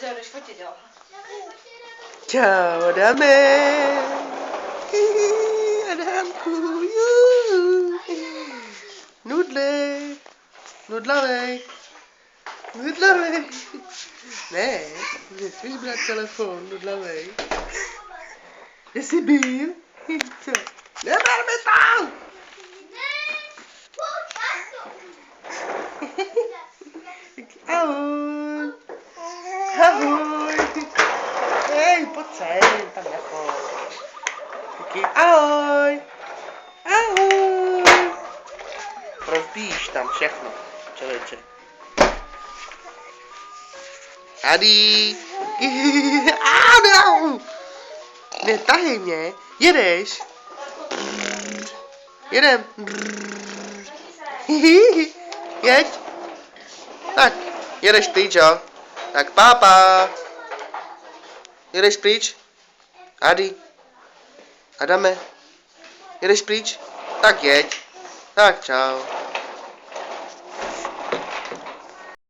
Jo, jdeš fotit, jo. Čau, Adame. Adamku, nudle. Nudlavej. Nudlavej. Ne, nesmíš brát telefon, nudlavej. Kde jsi byl? Co? Neber mi to! Ahoj. Ahoj. Hej, pojď sem, tam nechoď. Taky ahoj. Ahoj. Rozbíjíš tam všechno, člověče. Adi. No. Netahej mě. Jedeš? Jedem. Jeď. Tak, jedeš pryč, jo? Tak pápa. Jedeš pryč? Adi. Adame. Jedeš pryč? Tak jeď. Tak čau.